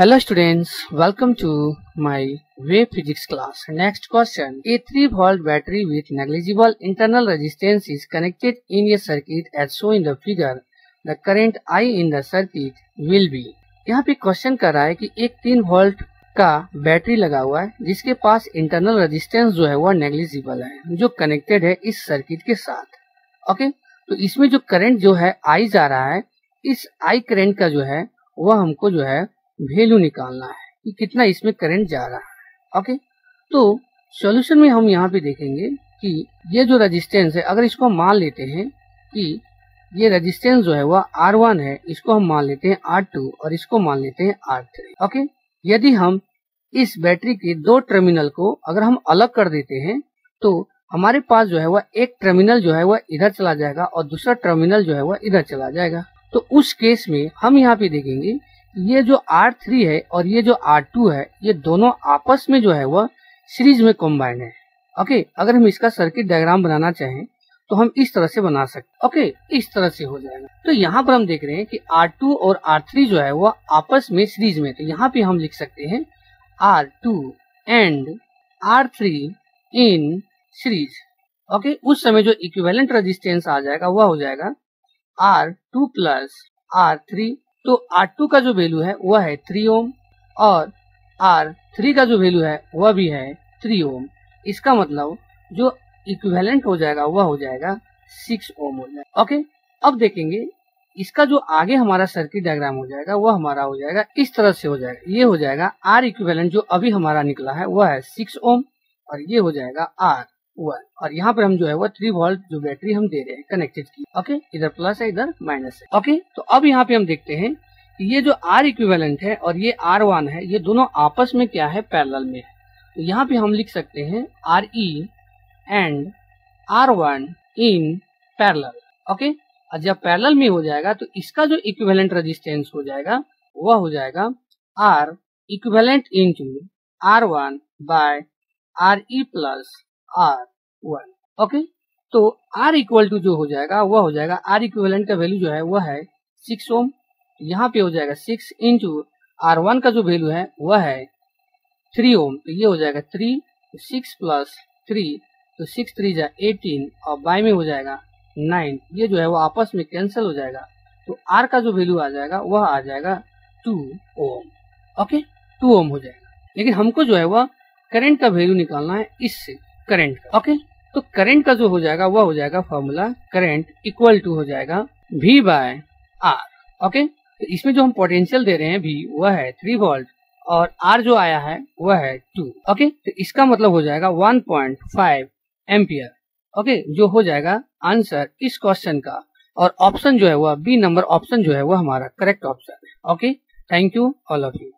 Hello students, welcome to my wave physics class. Next question. A 3-volt battery with negligible internal resistance is connected in a circuit as shown in the figure. The current I in the circuit will be. यहाँ पे question कर रहा है कि एक 3 volt का battery लगा हुआ है जिसके पास इंटरनल रेजिस्टेंस जो है वह नेग्लिजिबल है, जो कनेक्टेड है इस सर्किट के साथ। ओके, तो इसमें जो करंट जो है आई जा रहा है, इस आई करंट का जो है वह हमको जो है वैल्यू निकालना है कि कितना इसमें करंट जा रहा है। ओके, तो सॉल्यूशन में हम यहाँ पे देखेंगे कि ये जो रेजिस्टेंस है, अगर इसको मान लेते हैं कि ये रेजिस्टेंस जो है वह R1 है, इसको हम मान लेते हैं R2 और इसको मान लेते हैं R3। ओके, यदि हम इस बैटरी के दो टर्मिनल को अगर हम अलग कर देते हैं तो हमारे पास जो है वह एक टर्मिनल जो है वह इधर चला जाएगा और दूसरा टर्मिनल जो है वह इधर चला जाएगा। तो उस केस में हम यहाँ पे देखेंगे ये जो R3 है और ये जो R2 है, ये दोनों आपस में जो है वह सीरीज में कॉम्बाइंड है। ओके, अगर हम इसका सर्किट डायग्राम बनाना चाहें तो हम इस तरह से बना सकते। ओके, इस तरह से हो जाएगा। तो यहाँ पर हम देख रहे हैं कि R2 और R3 जो है वह आपस में सीरीज में, तो यहाँ पे हम लिख सकते हैं R2 and R3 in series. Okay, उस समय जो इक्विवेलेंट रेजिस्टेंस आ जाएगा वह हो जाएगा R2 प्लस R3। तो R2 का जो वैल्यू है वह है 3 ओम और R3 का जो वैल्यू है वह भी है 3 ओम। इसका मतलब जो इक्विवेलेंट हो जाएगा वह हो जाएगा 6 ओम हो जाएगा। ओके, अब देखेंगे इसका जो आगे हमारा सर्किट डायग्राम हो जाएगा वह हमारा हो जाएगा इस तरह से हो जाएगा। ये हो जाएगा R इक्विवेलेंट जो अभी हमारा निकला है वह है 6 ओम और ये हो जाएगा R1 और यहाँ पर हम जो है वह 3 वोल्ट जो बैटरी हम दे रहे हैं कनेक्टेड की। ओके, इधर प्लस है इधर माइनस है। ओके, तो अब यहाँ पे हम देखते हैं कि ये जो R इक्विवेलेंट है और ये R1 है, ये दोनों आपस में क्या है, पैरेलल में है। तो यहाँ पे हम लिख सकते हैं RE and R1 in parallel. Okay, और जब पैरेलल में हो जाएगा तो इसका जो इक्विवेलेंट रेजिस्टेंस हो जाएगा वह हो जाएगा R equivalent into R1 by RE plus R1। Okay, तो R इक्वल टू जो हो जाएगा वह हो जाएगा, R इक्विवेलेंट का वैल्यू जो है वह है 6 ओम। यहाँ पे हो जाएगा 6 इंटू R1 का जो वैल्यू है वह है 3 ओम। तो ये हो जाएगा 3, 6 प्लस 3, तो 6 3 जा 18 और बाय में हो जाएगा 9। ये जो है वो आपस में कैंसिल हो जाएगा। तो R का जो वैल्यू आ जाएगा वह आ जाएगा 2 ओम। ओके, 2 ओम हो जाएगा। लेकिन हमको जो है वह करंट का वैल्यू निकालना है इससे करंट का। ओके, तो करंट का जो हो जाएगा वह हो जाएगा फॉर्मूला करंट इक्वल टू हो जाएगा V बाय R। ओके, तो इसमें जो हम पोटेंशियल दे रहे हैं V वह है 3 वोल्ट और R जो आया है वह है 2। ओके, तो इसका मतलब हो जाएगा 1.5 एम्पियर। ओके, जो हो जाएगा आंसर इस क्वेश्चन का, और ऑप्शन जो है वह बी नंबर ऑप्शन जो है वह हमारा करेक्ट ऑप्शन है। Okay, thank you all of you.